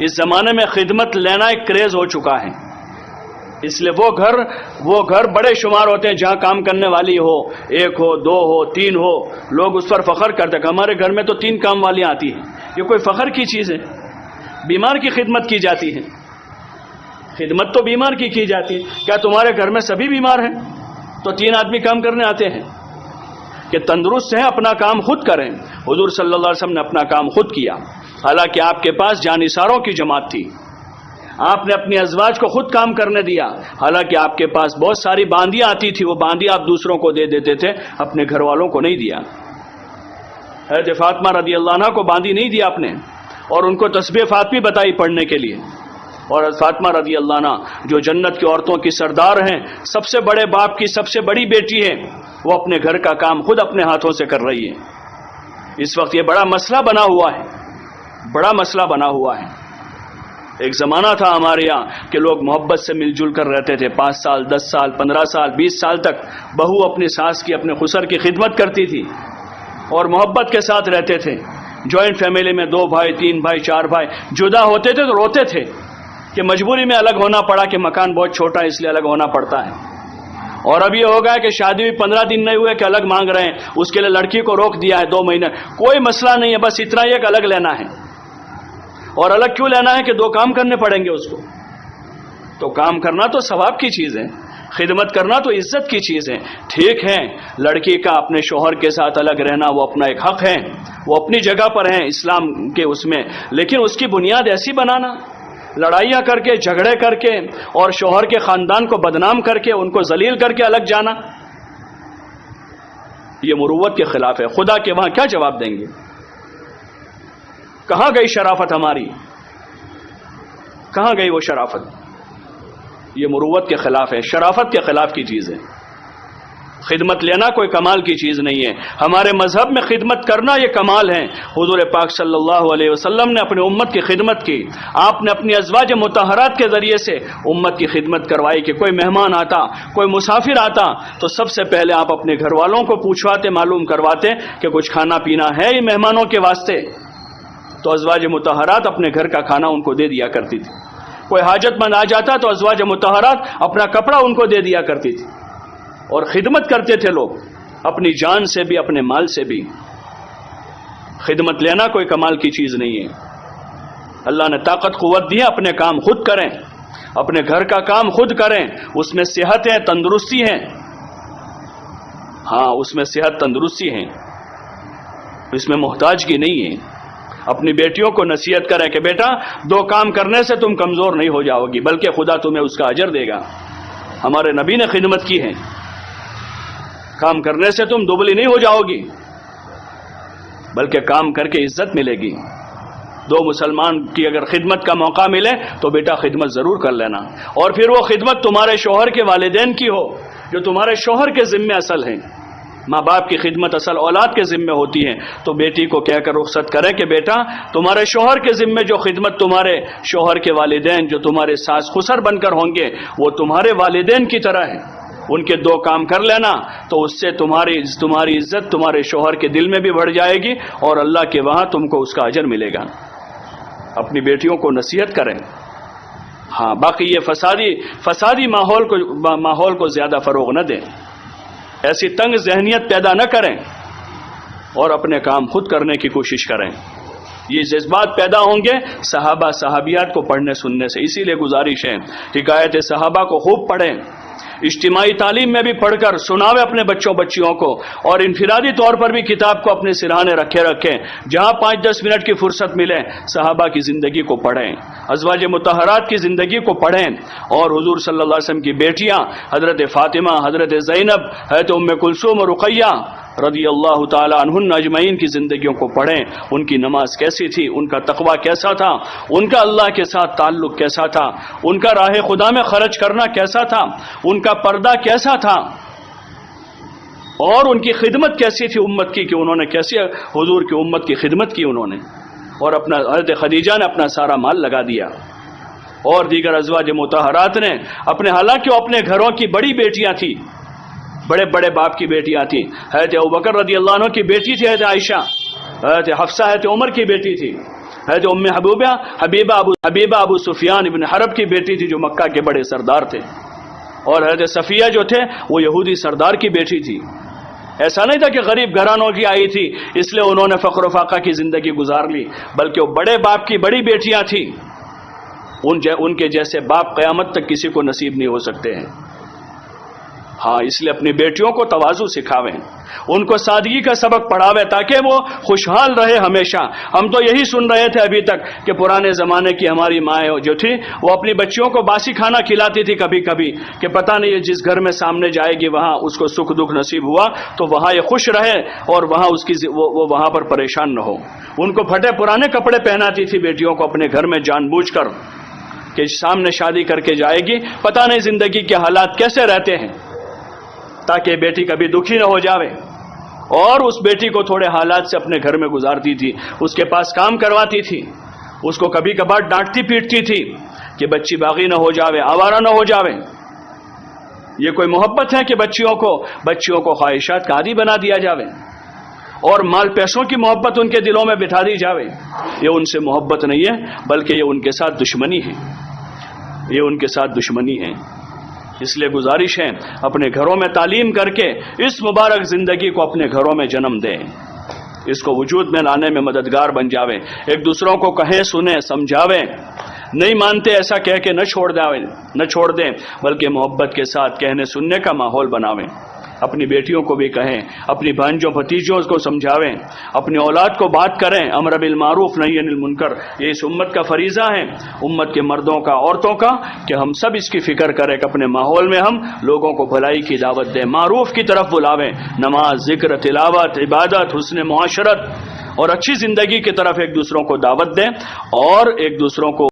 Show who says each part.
Speaker 1: اس زمانے میں خدمت لینا ایک کریز ہو چکا ہے، اس لیے وہ گھر بڑے شمار ہوتے ہیں جہاں کام کرنے والی ہو، 1 ہو 2 ہو 3 ہو، لوگ اس پر فخر کرتے ہیں کہ ہمارے گھر میں تو 3 کام والیاں آتی ہیں۔ یہ کوئی فخر کی چیز ہے؟ بیمار کی خدمت کی جاتی ہے، خدمت تو بیمار کی جاتی ہے۔ کیا تمہارے گھر میں سبھی بیمار ہیں تو 3 آدمی کام کرنے آتے ہیں؟ کہ تندرست ہیں اپنا کام خود کریں۔ حضور صلی اللہ علیہ وسلم نے اپنا کام خود کیا، حالانکہ آپ کے پاس جانثاروں کی جماعت تھی، آپ نے اپنی ازواج کو خود کام کرنے دیا، حالانکہ آپ کے پاس بہت ساری باندیاں آتی تھی، وہ باندیاں آپ دوسروں کو دے دیتے تھے، اپنے گھر والوں کو نہیں دیا۔ حضرت فاطمہ رضی اللہ عنہ کو باندی نہیں دیا آپ نے، اور ان کو تسبیح فاطمی بتائی پڑھنے کے لیے۔ اور حضرت فاطمہ رضی اللہ عنہ جو جنت کی عورتوں کی سردار ہیں، سب سے بڑے باپ کی سب سے بڑی بیٹی ہے، وہ اپنے گھر کا کام خود اپنے ہاتھوں سے کر رہی ہے۔ اس وقت یہ بڑا مسئلہ بنا ہوا ہے، بڑا مسئلہ بنا ہوا ہے۔ ایک زمانہ تھا ہمارے یہاں کہ لوگ محبت سے مل جل کر رہتے تھے، 5 سال 10 سال 15 سال 20 سال تک بہو اپنی ساس کی اپنے خسر کی خدمت کرتی تھی اور محبت کے ساتھ رہتے تھے۔ جوائنٹ فیملی میں 2 بھائی 3 بھائی 4 بھائی جدا ہوتے تھے تو روتے تھے کہ مجبوری میں الگ ہونا پڑا، کہ مکان بہت چھوٹا ہے اس لیے الگ ہونا پڑتا ہے۔ اور اب یہ ہو گیا کہ شادی بھی 15 دن نہیں ہوئے کہ الگ مانگ رہے ہیں، اس کے لیے لڑکی کو روک دیا ہے 2 مہینے۔ کوئی مسئلہ نہیں ہے، بس اتنا ہی کہ الگ لینا ہے۔ اور الگ کیوں لینا ہے کہ 2 کام کرنے پڑیں گے اس کو۔ تو کام کرنا تو ثواب کی چیز ہے، خدمت کرنا تو عزت کی چیز ہے۔ ٹھیک ہے، لڑکی کا اپنے شوہر کے ساتھ الگ رہنا وہ اپنا ایک حق ہے، وہ اپنی جگہ پر ہے اسلام کے اس میں، لیکن اس کی بنیاد ایسی بنانا، لڑائیاں کر کے جھگڑے کر کے اور شوہر کے خاندان کو بدنام کر کے ان کو ذلیل کر کے الگ جانا، یہ مروت کے خلاف ہے۔ خدا کے وہاں کیا جواب دیں گے؟ کہاں گئی شرافت ہماری؟ کہاں گئی وہ شرافت؟ یہ مروت کے خلاف ہے، شرافت کے خلاف کی چیز ہے۔ خدمت لینا کوئی کمال کی چیز نہیں ہے، ہمارے مذہب میں خدمت کرنا یہ کمال ہے۔ حضور پاک صلی اللہ علیہ وسلم نے اپنی امت کی خدمت کی، آپ نے اپنی ازواج مطہرات کے ذریعے سے امت کی خدمت کروائی کہ کوئی مہمان آتا، کوئی مسافر آتا تو سب سے پہلے آپ اپنے گھر والوں کو پوچھواتے، معلوم کرواتے کہ کچھ کھانا پینا ہے یہ مہمانوں کے واسطے، تو ازواج مطہرات اپنے گھر کا کھانا ان کو دے دیا کرتی تھی۔ کوئی حاجت مند آ جاتا تو ازواج مطہرات اپنا کپڑا ان کو دے دیا کرتی تھی، اور خدمت کرتے تھے لوگ اپنی جان سے بھی اپنے مال سے بھی۔ خدمت لینا کوئی کمال کی چیز نہیں ہے۔ اللہ نے طاقت قوت دی ہے، اپنے کام خود کریں، اپنے گھر کا کام خود کریں، اس میں صحت ہے، تندرستی ہے، ہاں اس میں صحت تندرستی ہے، اس میں محتاجگی نہیں ہے۔ اپنی بیٹیوں کو نصیحت کریں کہ بیٹا 2 کام کرنے سے تم کمزور نہیں ہو جاؤ گی، بلکہ خدا تمہیں اس کا اجر دے گا۔ ہمارے نبی نے خدمت کی ہے، کام کرنے سے تم دبلی نہیں ہو جاؤ گی، بلکہ کام کر کے عزت ملے گی۔ 2 مسلمان کی اگر خدمت کا موقع ملے تو بیٹا خدمت ضرور کر لینا، اور پھر وہ خدمت تمہارے شوہر کے والدین کی ہو جو تمہارے شوہر کے ذمہ اصل ہیں۔ ماں باپ کی خدمت اصل اولاد کے ذمہ ہوتی ہے، تو بیٹی کو کہہ کر رخصت کرے کہ بیٹا تمہارے شوہر کے ذمہ جو خدمت تمہارے شوہر کے والدین جو تمہارے ساس خسر بن کر ہوں گے وہ تمہارے والدین کی طرح ہیں، ان کے 2 کام کر لینا، تو اس سے تمہاری عزت تمہارے شوہر کے دل میں بھی بڑھ جائے گی، اور اللہ کے وہاں تم کو اس کا اجر ملے گا۔ اپنی بیٹیوں کو نصیحت کریں۔ ہاں باقی یہ فسادی ماحول کو زیادہ فروغ نہ دیں، ایسی تنگ ذہنیت پیدا نہ کریں، اور اپنے کام خود کرنے کی کوشش کریں۔ یہ جذبات پیدا ہوں گے صحابہ صحابیات کو پڑھنے سننے سے۔ اسی لیے گزارش ہے حکایت صحابہ کو خوب پڑھیں، اجتماعی تعلیم میں بھی پڑھ کر سناوے اپنے بچیوں کو، اور انفرادی طور پر بھی کتاب کو اپنے سرہانے رکھیں، جہاں 5-10 منٹ کی فرصت ملے صحابہ کی زندگی کو پڑھیں، ازواج مطہرات کی زندگی کو پڑھیں، اور حضور صلی اللہ علیہ وسلم کی بیٹیاں حضرت فاطمہ، حضرت زینب، حضرت ام کلثوم اور رقیہ رضی اللہ تعالی عنہن اجمعین کی زندگیوں کو پڑھیں۔ ان کی نماز کیسی تھی، ان کا تقوی کیسا تھا، ان کا اللہ کے ساتھ تعلق کیسا تھا، ان کا راہ خدا میں خرچ کرنا کیسا تھا، ان کا پردہ کیسا تھا، اور ان کی خدمت کیسی تھی امت کی، کہ انہوں نے کیسے حضور کی امت کی خدمت کی انہوں نے، اور اپنا حضرت خدیجہ نے اپنا سارا مال لگا دیا، اور دیگر ازواج مطہرات نے حالانکہ وہ اپنے گھروں کی بڑی بیٹیاں تھیں، بڑے بڑے باپ کی بیٹیاں تھیں، حضرت ابوبکر رضی اللہ عنہ کی بیٹی تھی حضرت عائشہ، حضرت حفصہ حضرت عمر کی بیٹی تھی، حضرت حبیبہ ابو سفیان ابن حرب کی بیٹی تھی جو مکہ کے بڑے سردار تھے، اور حضرت صفیہ جو تھے وہ یہودی سردار کی بیٹی تھی۔ ایسا نہیں تھا کہ غریب گھرانوں کی آئی تھی اس لیے انہوں نے فقر و فاقہ کی زندگی گزار لی، بلکہ وہ بڑے باپ کی بڑی بیٹیاں تھیں۔ ان کے جیسے باپ قیامت تک کسی کو نصیب نہیں ہو سکتے ہیں۔ ہاں، اس لیے اپنی بیٹیوں کو تواضع سکھاویں، ان کو سادگی کا سبق پڑھاویں تاکہ وہ خوشحال رہے ہمیشہ۔ ہم تو یہی سن رہے تھے ابھی تک کہ پرانے زمانے کی ہماری مائیں جو تھی وہ اپنی بچیوں کو باسی کھانا کھلاتی تھی کبھی کبھی، کہ پتہ نہیں جس گھر میں سامنے جائے گی وہاں اس کو سکھ دکھ نصیب ہوا تو وہاں یہ خوش رہے اور وہاں اس کی وہ وہاں پر پریشان نہ ہو۔ ان کو پھٹے پرانے کپڑے پہناتی تھی بیٹیوں کو اپنے گھر میں جان بوجھ کر، کہ سامنے شادی کر کے جائے گی پتہ نہیں زندگی کے حالات کیسے رہتے ہیں، تاکہ بیٹی کبھی دکھی نہ ہو جاوے۔ اور اس بیٹی کو تھوڑے حالات سے اپنے گھر میں گزارتی تھی، اس کے پاس کام کرواتی تھی، اس کو کبھی کبھار ڈانٹتی پیٹتی تھی کہ بچی باغی نہ ہو جاوے، آوارہ نہ ہو جاوے۔ یہ کوئی محبت ہے کہ بچیوں کو خواہشات کا عادی بنا دیا جاوے اور مال پیسوں کی محبت ان کے دلوں میں بٹھا دی جاوے؟ یہ ان سے محبت نہیں ہے، بلکہ یہ ان کے ساتھ دشمنی ہے، یہ ان کے ساتھ دشمنی ہے۔ اس لیے گزارش ہے اپنے گھروں میں تعلیم کر کے اس مبارک زندگی کو اپنے گھروں میں جنم دیں، اس کو وجود میں لانے میں مددگار بن جاویں، ایک دوسروں کو کہیں سنیں سمجھاویں، نہیں مانتے ایسا کہہ کے نہ چھوڑ دیں بلکہ محبت کے ساتھ کہنے سننے کا ماحول بناویں۔ اپنی بیٹیوں کو بھی کہیں، اپنی بھانجوں بھتیجوں کو سمجھاویں، اپنی اولاد کو بات کریں، امر بالمعروف نہی عن المنکر۔ یہ اس امت کا فریضہ ہے، امت کے مردوں کا عورتوں کا، کہ ہم سب اس کی فکر کریں کہ اپنے ماحول میں ہم لوگوں کو بھلائی کی دعوت دیں، معروف کی طرف بلاویں، نماز، ذکر، تلاوت، عبادت، حسن معاشرت اور اچھی زندگی کی طرف ایک دوسروں کو دعوت دیں اور ایک دوسروں کو